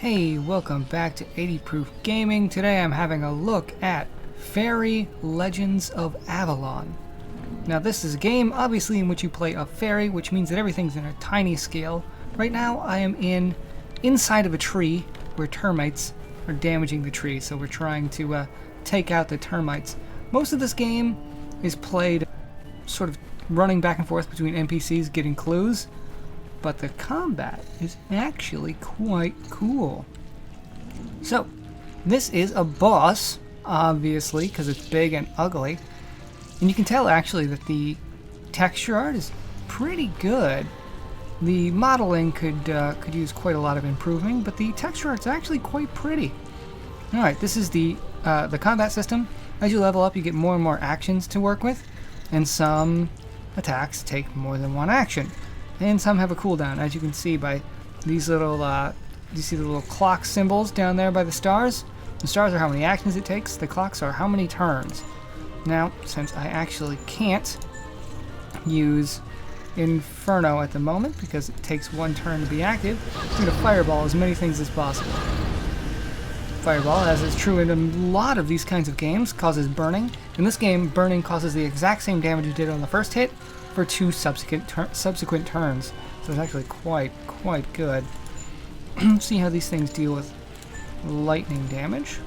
Hey, welcome back to 80 Proof Gaming. Today I'm having a look at Faery Legends of Avalon. Now this is a game obviously in which you play a fairy, which means that everything's in a tiny scale. Right now I am inside of a tree where termites are damaging the tree, so we're trying to take out the termites. Most of this game is played sort of running back and forth between NPCs getting clues. But the combat is actually quite cool. So, this is a boss, obviously, because it's big and ugly. And you can tell, actually, that the texture art is pretty good. The modeling could use quite a lot of improving, but the texture art's actually quite pretty. Alright, this is the combat system. As you level up, you get more and more actions to work with, and some attacks take more than one action. And some have a cooldown, as you can see by these little, you see the little clock symbols down there by the stars? The stars are how many actions it takes, the clocks are how many turns. Now, since I actually can't use Inferno at the moment, because it takes one turn to be active, I'm going to fireball as many things as possible. Fireball, as is true in a lot of these kinds of games, causes burning. In this game, burning causes the exact same damage you did on the first hit, for two subsequent turns, so it's actually quite good. See how these things deal with lightning damage.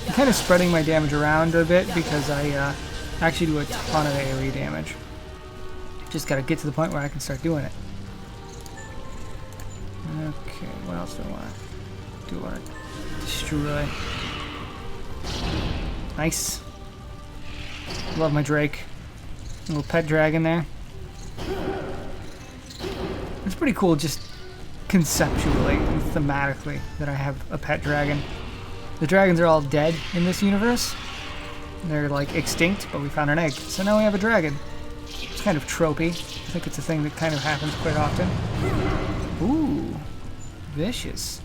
I'm kind of spreading my damage around a bit because I actually do a ton of AoE damage. Just gotta get to the point where I can start doing it. Okay, what else do I want to do? I want to destroy. Nice. Love my Drake. Little pet dragon there. It's pretty cool just conceptually and thematically that I have a pet dragon. The dragons are all dead in this universe. They're like extinct, but we found an egg. So now we have a dragon. It's kind of tropey. I think it's a thing that kind of happens quite often. Ooh. Vicious.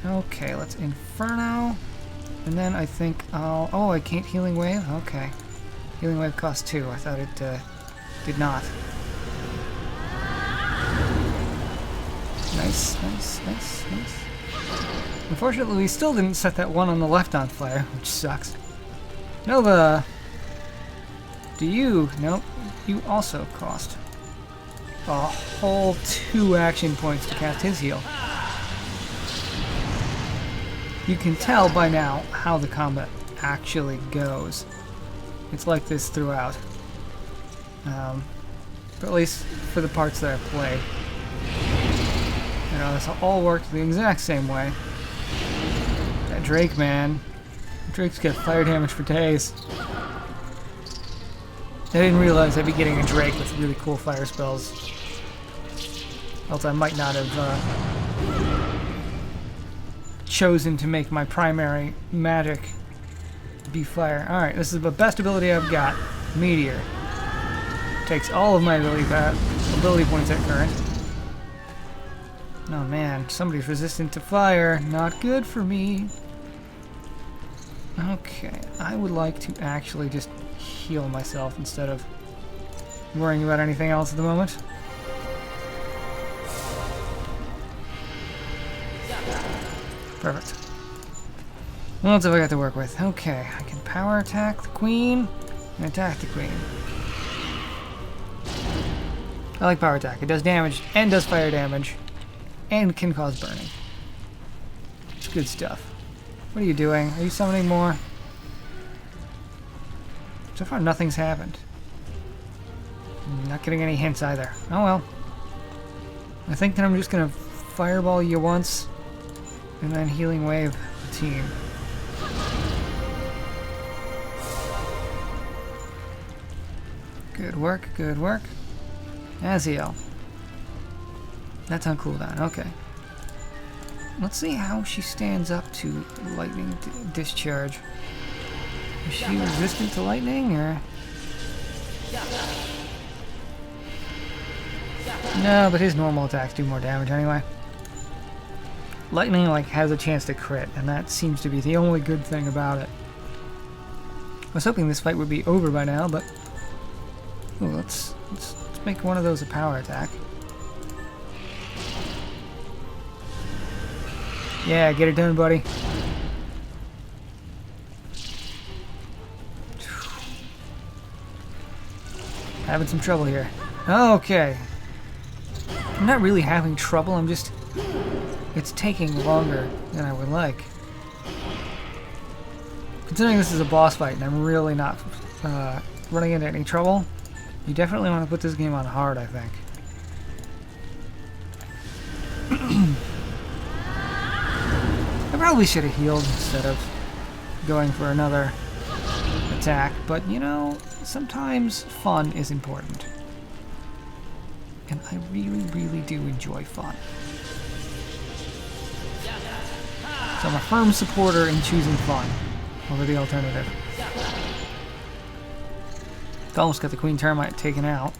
Okay, let's Inferno. And then I think I'll... Oh, I can't Healing Wave? Okay. Healing Wave costs 2. I thought it did not. Nice. Unfortunately, we still didn't set that one on the left on fire, which sucks. Nova! Do you... Nope. You also cost a whole 2 action points to cast his heal. You can tell by now how the combat actually goes. It's like this throughout. But at least for the parts that I play. You know, this all worked the exact same way. That Drake, man. Drake's got fire damage for days. I didn't realize I'd be getting a Drake with really cool fire spells. Else I might not have chosen to make my primary magic be fire. Alright, this is the best ability I've got. Meteor. Takes all of my ability points at current. Oh man, somebody's resistant to fire. Not good for me. Okay, I would like to actually just heal myself instead of worrying about anything else at the moment. Perfect. What else have I got to work with? Okay, I can power attack the queen and attack the queen. I like power attack. It does damage and does fire damage and can cause burning. It's good stuff. What are you doing? Are you summoning more? So far nothing's happened. I'm not getting any hints either. Oh well. I think that I'm just gonna fireball you once and then Healing Wave the team. Good work, good work. Aziel. That's on cooldown, okay. Let's see how she stands up to lightning discharge. Is she resistant to lightning, or...? No, but his normal attacks do more damage anyway. Lightning, like, has a chance to crit, and that seems to be the only good thing about it. I was hoping this fight would be over by now, but... Ooh, let's make one of those a power attack. Yeah, get it done, buddy. Having some trouble here. Okay. I'm not really having trouble, I'm just... It's taking longer than I would like. Considering this is a boss fight and I'm really not running into any trouble, you definitely want to put this game on hard, I think. I probably should have healed instead of going for another attack, but you know, sometimes fun is important. And I really, really do enjoy fun. So I'm a firm supporter in choosing fun over the alternative. Almost got the Queen Termite taken out.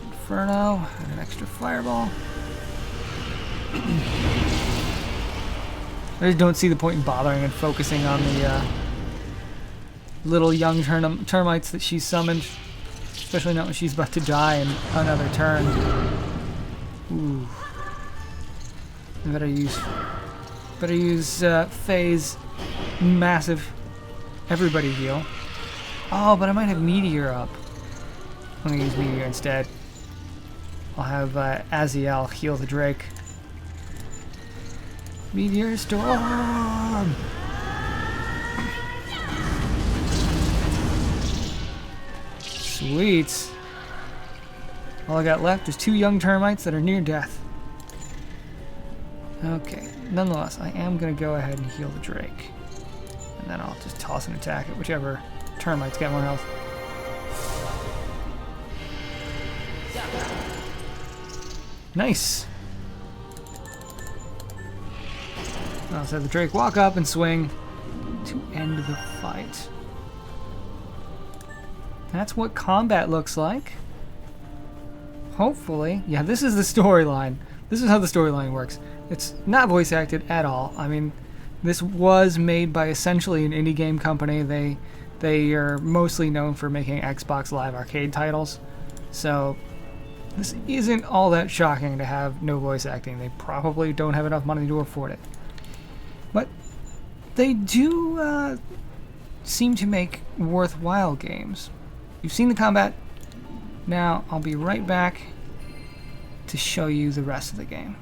Inferno, and an extra fireball. I just don't see the point in bothering and focusing on the little young termites that she summoned. Especially not when she's about to die in another turn. Ooh. I better use Faye's massive everybody heal. Oh, but I might have Meteor up. I'm gonna use Meteor instead. I'll have Aziel heal the Drake. Meteor Storm! Sweet. All I got left is 2 young termites that are near death. Okay, nonetheless, I am going to go ahead and heal the Drake. And then I'll just toss an attack at whichever termites get more health. Nice! I'll have the Drake walk up and swing to end the fight. That's what combat looks like. Hopefully. Yeah, this is the storyline. This is how the storyline works. It's not voice acted at all. I mean, this was made by essentially an indie game company. They are mostly known for making Xbox Live Arcade titles. So this isn't all that shocking to have no voice acting. They probably don't have enough money to afford it. But they do seem to make worthwhile games. You've seen the combat. Now I'll be right back to show you the rest of the game.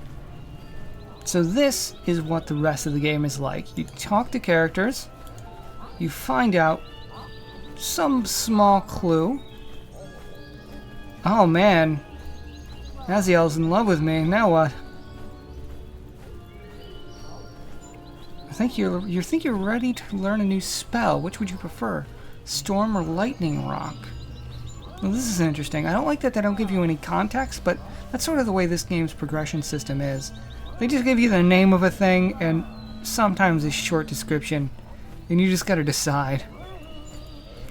So this is what the rest of the game is like. You talk to characters, you find out some small clue. Oh man, Aziel's in love with me. Now what? I think you're ready to learn a new spell. Which would you prefer? Storm or Lightning Rock? Well, this is interesting. I don't like that they don't give you any context, but that's sort of the way this game's progression system is. They just give you the name of a thing and sometimes a short description, and you just gotta decide.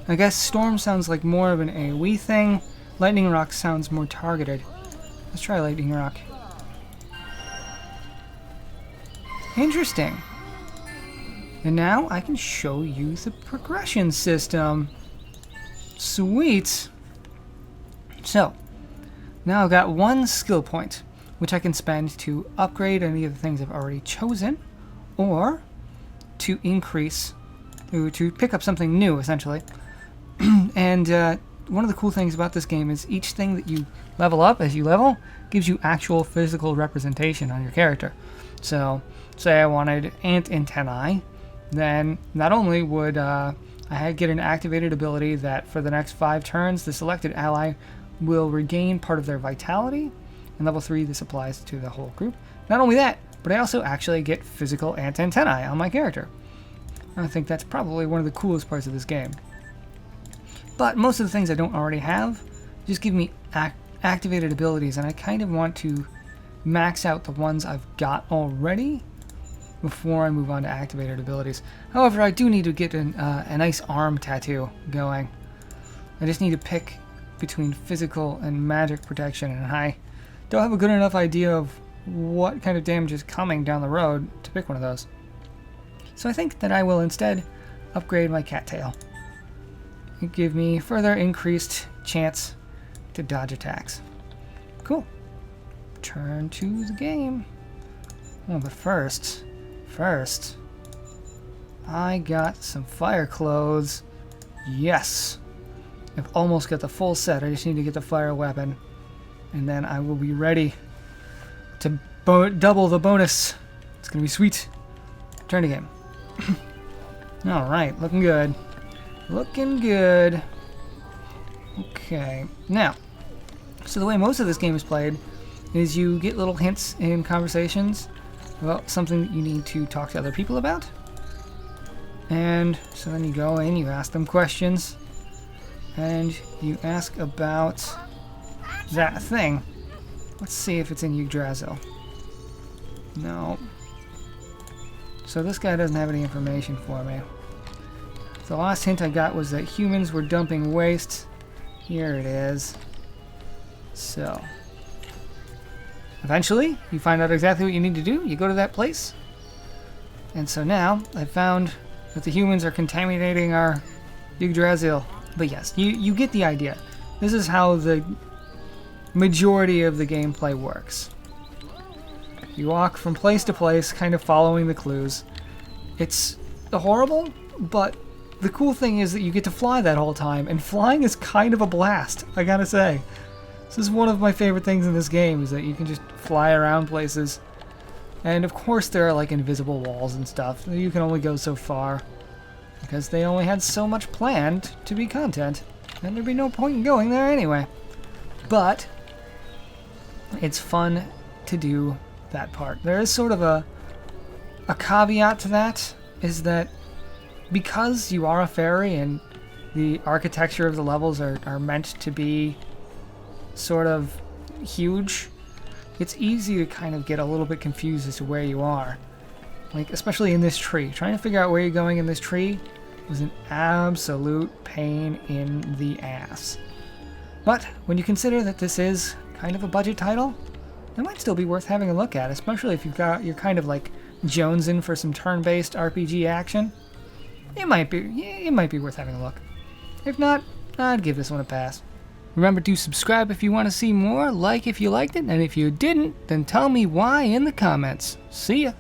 I guess Storm sounds like more of an AoE thing. Lightning Rock sounds more targeted. Let's try Lightning Rock. Interesting. And now I can show you the progression system. Sweet. So, now I've got 1 skill point, which I can spend to upgrade any of the things I've already chosen, or to increase, to pick up something new, essentially. And one of the cool things about this game is each thing that you level up as you level gives you actual physical representation on your character. So, say I wanted ant antennae, then not only would I get an activated ability that for the next 5 turns the selected ally will regain part of their vitality, and level 3 this applies to the whole group. Not only that, but I also actually get physical ant antennae on my character. I think that's probably one of the coolest parts of this game. But most of the things I don't already have just give me activated abilities, and I kind of want to max out the ones I've got already before I move on to activated abilities. However, I do need to get a nice arm tattoo going. I just need to pick between physical and magic protection, and I don't have a good enough idea of what kind of damage is coming down the road to pick one of those. So I think that I will instead upgrade my cattail. It give me further increased chance to dodge attacks. Cool. Turn to the game. Oh, but first, I got some fire clothes. Yes! I've almost got the full set. I just need to get the fire weapon. And then I will be ready to double the bonus. It's gonna be sweet. Turn to game. Alright, looking good. Looking good. Okay, now, so the way most of this game is played is you get little hints in conversations about something that you need to talk to other people about. And so then you go in, you ask them questions, and you ask about that thing. Let's see if it's in Yggdrasil. No. So this guy doesn't have any information for me. The last hint I got was that humans were dumping waste. Here it is. So, eventually, you find out exactly what you need to do. You go to that place. And so now, I found that the humans are contaminating our Yggdrasil. But yes, you get the idea. This is how the majority of the gameplay works. You walk from place to place, kind of following the clues. It's horrible, but the cool thing is that you get to fly that whole time, and flying is kind of a blast, I gotta say. This is one of my favorite things in this game, is that you can just fly around places. And of course there are like invisible walls and stuff. You can only go so far, because they only had so much planned to be content, and there'd be no point in going there anyway. But it's fun to do that part. There is sort of a caveat to that, is that because you are a fairy and the architecture of the levels are meant to be sort of huge, it's easy to kind of get a little bit confused as to where you are. Like, especially in this tree. Trying to figure out where you're going in this tree was an absolute pain in the ass. But when you consider that this is kind of a budget title, it might still be worth having a look at, especially if you're kind of like jonesing for some turn-based RPG action. It might be worth having a look. If not, I'd give this one a pass. Remember to subscribe if you want to see more, like if you liked it, and if you didn't, then tell me why in the comments. See ya!